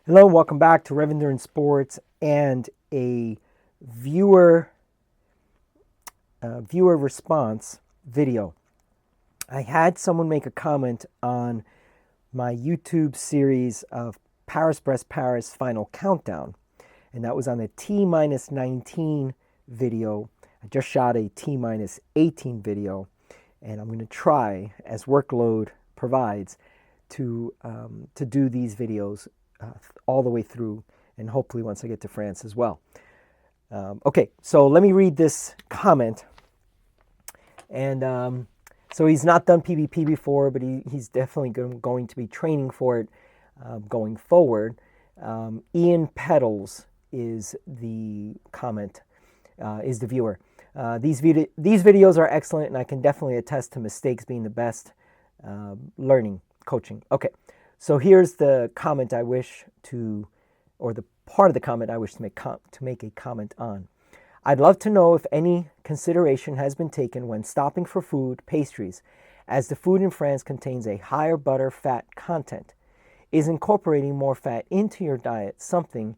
Hello, welcome back to Revender in Sports and a viewer viewer response video. I had someone make a comment on my YouTube series of Brest Paris final countdown, and that was on the T-19 video. I just shot a T-18 video, and I'm going to try, as workload provides, to do these videos all the way through, and hopefully once I get to France as well. Okay, so let me read this comment. And so he's not done PvP before, but he's definitely going to be training for it going forward. Ian Pedals is the comment, is the viewer. These videos are excellent, and I can definitely attest to mistakes being the best learning coaching. Okay, so here's the comment I wish to, or the part of the comment I wish to make a comment on. I'd love to know if any consideration has been taken when stopping for food, pastries, as the food in France contains a higher butter fat content. Is incorporating more fat into your diet something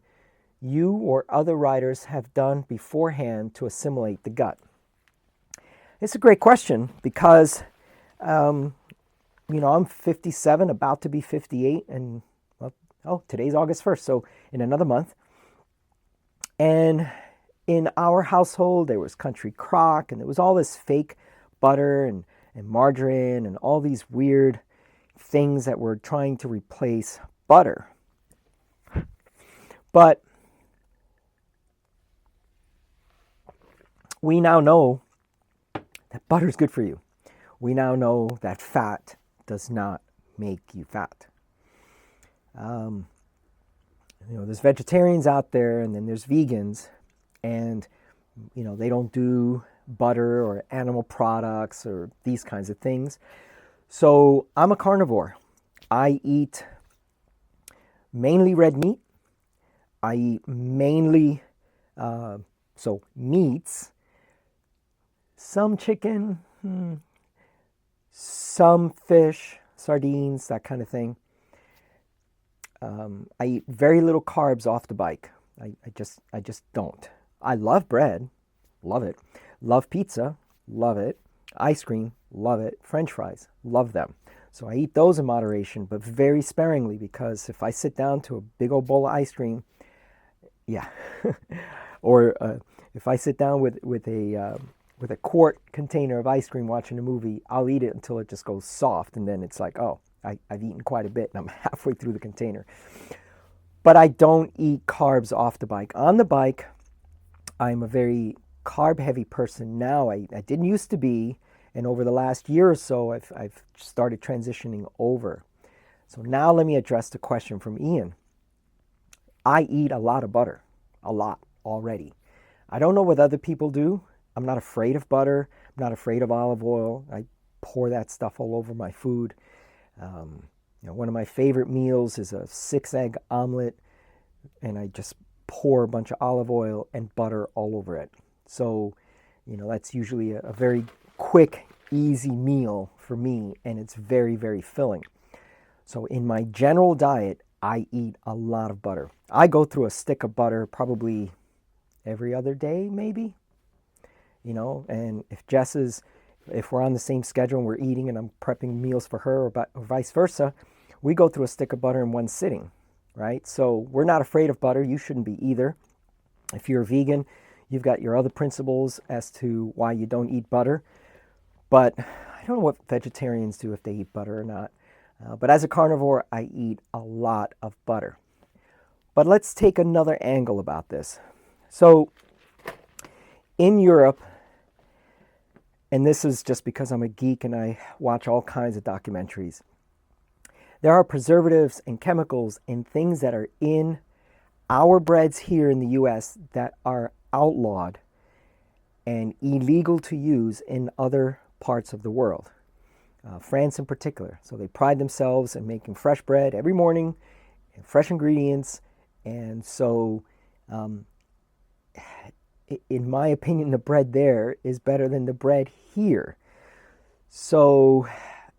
you or other riders have done beforehand to assimilate the gut? It's a great question because, I'm 57, about to be 58, and today's August 1st, so in another month. And in our household, there was country crock, and there was all this fake butter and margarine and all these weird things that were trying to replace butter. But we now know that butter is good for you. We now know that fat does not make you fat. There's vegetarians out there, and then there's vegans, and they don't do butter or animal products or these kinds of things. So I'm a carnivore. I eat mainly red meat. I eat mainly meats, some chicken, some fish, sardines, that kind of thing. I eat very little carbs off the bike. I just don't. I love bread, love it. Love pizza, love it. Ice cream, love it. French fries, love them. So I eat those in moderation, but very sparingly, because if I sit down to a big old bowl of ice cream, yeah, or if I sit down with a quart container of ice cream watching a movie, I'll eat it until it just goes soft, and then it's like, oh, I've eaten quite a bit, and I'm halfway through the container. But I don't eat carbs off the bike. On the bike, I'm a very carb-heavy person now. I didn't used to be, and over the last year or so, I've started transitioning over. So now let me address the question from Ian. I eat a lot of butter, a lot already. I don't know what other people do. I'm not afraid of butter. I'm not afraid of olive oil. I pour that stuff all over my food. One of my favorite meals is a 6-egg omelet, and I just pour a bunch of olive oil and butter all over it. So, that's usually a very quick, easy meal for me, and it's very, very filling. So in my general diet, I eat a lot of butter. I go through a stick of butter probably every other day, maybe. And if we're on the same schedule and we're eating and I'm prepping meals for her, or vice versa, we go through a stick of butter in one sitting, right? So we're not afraid of butter. You shouldn't be either. If you're a vegan, you've got your other principles as to why you don't eat butter. But I don't know what vegetarians do, if they eat butter or not. But as a carnivore, I eat a lot of butter. But let's take another angle about this. So in Europe, and this is just because I'm a geek and I watch all kinds of documentaries, there are preservatives and chemicals and things that are in our breads here in the US that are outlawed and illegal to use in other parts of the world, France in particular. So they pride themselves in making fresh bread every morning and fresh ingredients. And so in my opinion, the bread there is better than the bread here. So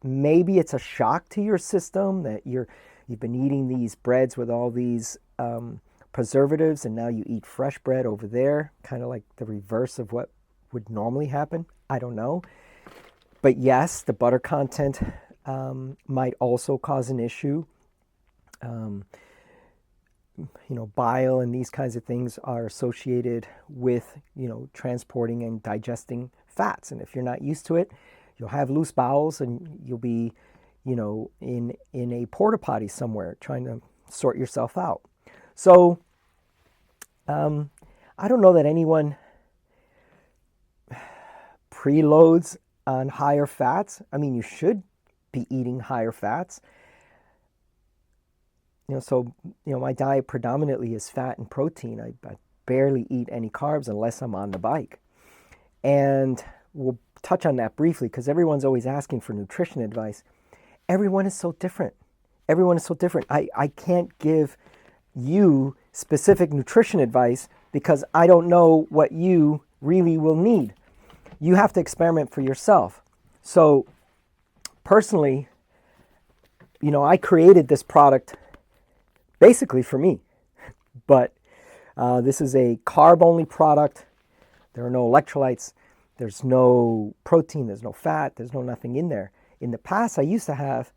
maybe it's a shock to your system that you're You've been eating these breads with all these preservatives, and now you eat fresh bread over there, kind of like the reverse of what would normally happen. I don't know. But yes, the butter content might also cause an issue. Bile and these kinds of things are associated with, transporting and digesting fats. And if you're not used to it, you'll have loose bowels and you'll be, in a porta potty somewhere trying to sort yourself out. So I don't know that anyone preloads on higher fats. I mean, you should be eating higher fats. My diet predominantly is fat and protein. I barely eat any carbs unless I'm on the bike. And we'll touch on that briefly because everyone's always asking for nutrition advice. Everyone is so different. I can't give you specific nutrition advice because I don't know what you really will need. You have to experiment for yourself. So personally, I created this product basically for me, but this is a carb-only product. There are no electrolytes. There's no protein. There's no fat. There's no nothing in there. In the past, I used to have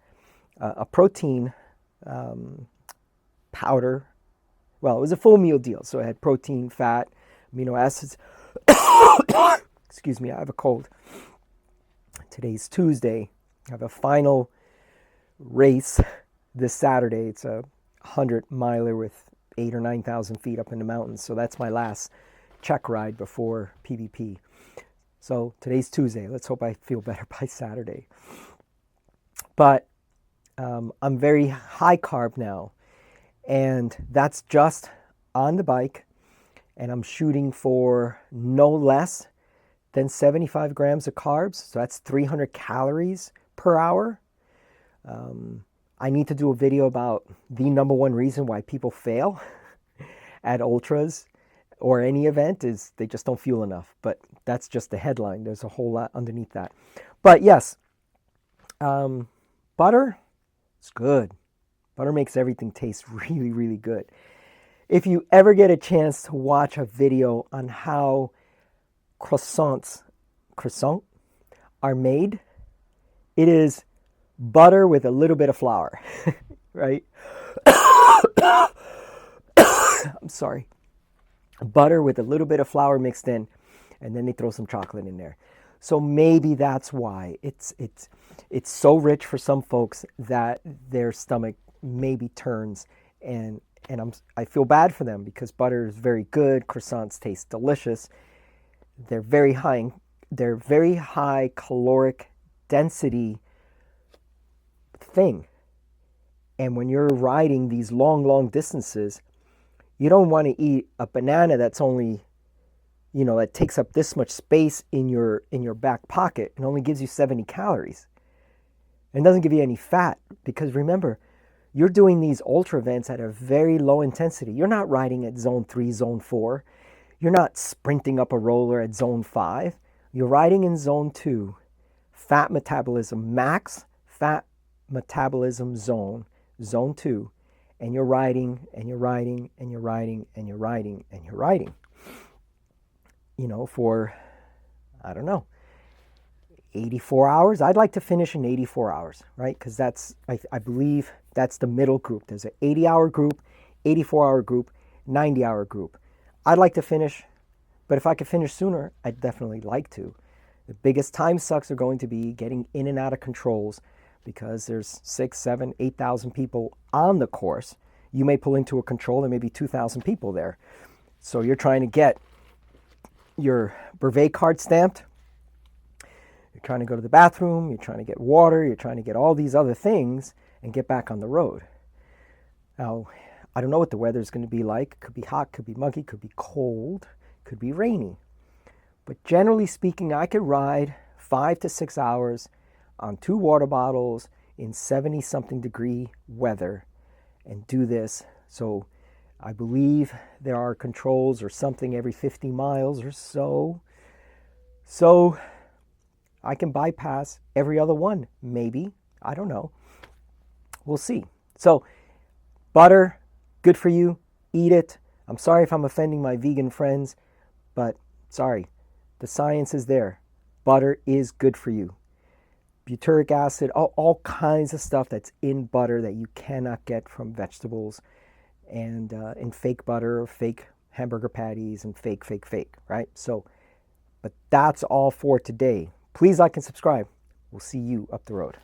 a protein powder. Well, it was a full meal deal, so it had protein, fat, amino acids. Excuse me, I have a cold. Today's Tuesday. I have a final race this Saturday. It's a 100-miler with 8,000 or 9,000 feet up in the mountains. So that's my last check ride before PBP. So today's Tuesday. Let's hope I feel better by Saturday. But I'm very high carb now. And that's just on the bike. And I'm shooting for no less than 75 grams of carbs. So that's 300 calories per hour. I need to do a video about the number one reason why people fail at ultras or any event is they just don't fuel enough. But that's just the headline. There's a whole lot underneath that. But yes, butter is good. Butter makes everything taste really, really good. If you ever get a chance to watch a video on how croissants are made, it is butter with a little bit of flour, right? I'm sorry. Butter with a little bit of flour mixed in, and then they throw some chocolate in there. So maybe that's why it's so rich for some folks that their stomach maybe turns, and I feel bad for them because butter is very good. Croissants taste delicious. They're very high caloric density thing. And when you're riding these long distances, you don't want to eat a banana that's only, that takes up this much space in your back pocket and only gives you 70 calories. And doesn't give you any fat because remember, you're doing these ultra events at a very low intensity. You're not riding at zone 3, zone 4. You're not sprinting up a roller at zone 5. You're riding in zone 2, fat metabolism, max fat metabolism zone 2. And you're riding, and you're riding, and you're riding, and you're riding, and you're riding. For, 84 hours. I'd like to finish in 84 hours, right? Because that's, I believe that's the middle group. There's an 80-hour group, 84-hour group, 90-hour group. I'd like to finish, but if I could finish sooner, I'd definitely like to. The biggest time sucks are going to be getting in and out of controls because there's 6, 7, 8,000 people on the course. You may pull into a control, there may be 2,000 people there. So you're trying to get your brevet card stamped. You're trying to go to the bathroom, you're trying to get water, you're trying to get all these other things and get back on the road. Now, I don't know what the weather is going to be like. It could be hot, could be muggy, could be cold, could be rainy. But generally speaking, I could ride 5 to 6 hours on 2 water bottles in 70-something degree weather and do this. So I believe there are controls or something every 50 miles or so. So I can bypass every other one, maybe. I don't know. We'll see. So Butter, good for you. Eat it. I'm sorry if I'm offending my vegan friends, but sorry. The science is there. Butter is good for you. Butyric acid, all kinds of stuff that's in butter that you cannot get from vegetables and in fake butter, fake hamburger patties, and fake, right? So, but that's all for today. Please like and subscribe. We'll see you up the road.